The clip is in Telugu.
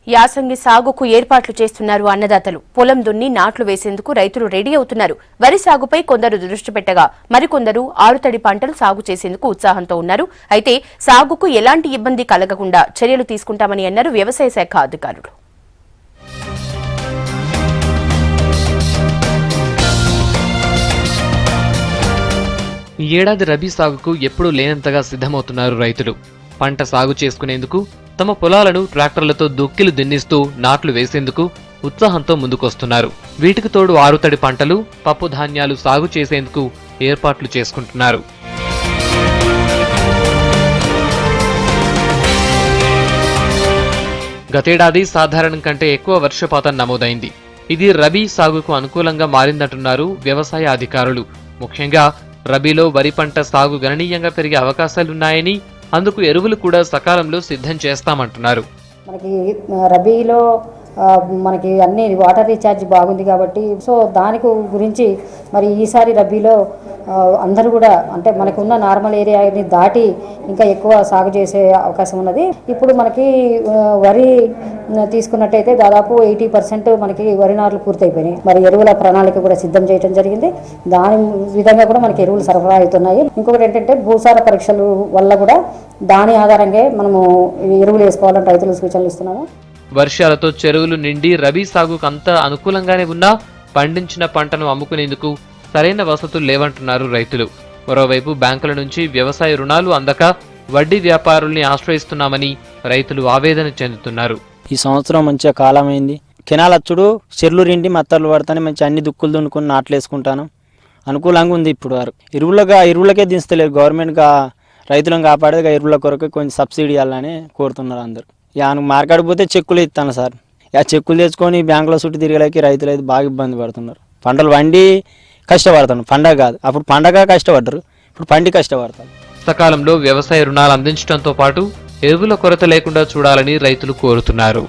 యాసంగి సాగుకు ఏర్పాట్లు చేస్తున్నారు అన్నదాతలు. పొలం దున్ని నాట్లు వేసేందుకు రైతులు రెడీ అవుతున్నారు. వరి సాగుపై కొందరు దృష్టి పెట్టగా మరికొందరు ఆరుతడి పంటలు సాగు చేసేందుకు ఉత్సాహంతో ఉన్నారు. అయితే సాగుకు ఎలాంటి ఇబ్బంది కలగకుండా చర్యలు తీసుకుంటామని అన్నారు వ్యవసాయ శాఖ అధికారులు. ఈ ఏడాది రబీ సాగుకు ఎప్పుడూ లేనంతగా సిద్ధమవుతున్నారు రైతులు. పంట సాగు చేసుకునేందుకు తమ పొలాలను ట్రాక్టర్లతో దుక్కిలు దున్నిస్తూ నాట్లు వేసేందుకు ఉత్సాహంతో ముందుకొస్తున్నారు. వీటికి తోడు ఆరుతడి పంటలు, పప్పు ధాన్యాలు సాగు చేసేందుకు ఏర్పాట్లు చేసుకుంటున్నారు. గతేడాది సాధారణం కంటే ఎక్కువ వర్షపాతం నమోదైంది. ఇది రబీ సాగుకు అనుకూలంగా మారిందంటున్నారు వ్యవసాయ అధికారులు. ముఖ్యంగా రబీలో వరి పంట సాగు గణనీయంగా పెరిగే అవకాశాలున్నాయని, అందుకు ఎరువులు కూడా సకాలంలో సిద్ధం చేస్తామంటున్నారు. మనకి రబీలో మనకి అన్ని వాటర్ రీఛార్జ్ బాగుంది కాబట్టి దానికి గురించి మరి ఈసారి రబీలో అందరూ కూడా అంటే మనకున్న నార్మల్ ఏరియాని దాటి ఇంకా ఎక్కువ సాగు చేసే అవకాశం ఉన్నది. ఇప్పుడు మనకి వరి తీసుకున్నట్టయితే దాదాపు 80% మనకి వరి నార్లు పూర్తయిపోయినాయి. మరి ఎరువుల ప్రణాళిక కూడా సిద్ధం చేయడం జరిగింది. దాని విధంగా కూడా మనకి ఎరువులు సరఫరా అవుతున్నాయి. ఇంకొకటి ఏంటంటే భూసార పరీక్షల వల్ల కూడా దాని ఆధారంగా మనము ఎరువులు వేసుకోవాలని రైతులకు సూచనలు ఇస్తున్నాము. వర్షాలతో చెరువులు నిండి రబీ సాగుకు అంతా అనుకూలంగానే ఉన్నా పండించిన పంటను అమ్ముకునేందుకు సరైన వసతులు లేవంటున్నారు రైతులు. మరోవైపు బ్యాంకుల నుంచి వ్యవసాయ రుణాలు అందక వడ్డీ వ్యాపారుల్ని ఆశ్రయిస్తున్నామని రైతులు ఆవేదన చెందుతున్నారు. ఈ సంవత్సరం మంచిగా కాలమైంది. కెనాల్ అచ్చుడు చెర్లు రిండి మత్తర్లు పడతానే మంచి అన్ని దుక్కులు దున్నుకుని నాట్లు వేసుకుంటాను. అనుకూలంగా ఉంది. ఇప్పుడు వారు ఎరువులకే దించలేరు. గవర్నమెంట్గా రైతులను కాపాడేది ఎరువుల కొరకు కొంచెం సబ్సిడీ ఇవ్వాలని కోరుతున్నారు అందరూ. మార్కెట్ పోతే చెక్కులు ఇస్తాను సార్. చెక్కులు తెచ్చుకొని బ్యాంకులో చుట్టూ తిరగలేక రైతులు అయితే బాగా ఇబ్బంది పడుతున్నారు. పంటలు వండి కష్టపడతాను. పండగ కాదు, అప్పుడు పండగ కష్టపడ్డారు, ఇప్పుడు పండి కష్టపడతారు. సకాలంలో వ్యవసాయ రుణాలు అందించడంతో పాటు ఎరువుల కొరత లేకుండా చూడాలని రైతులు కోరుతున్నారు.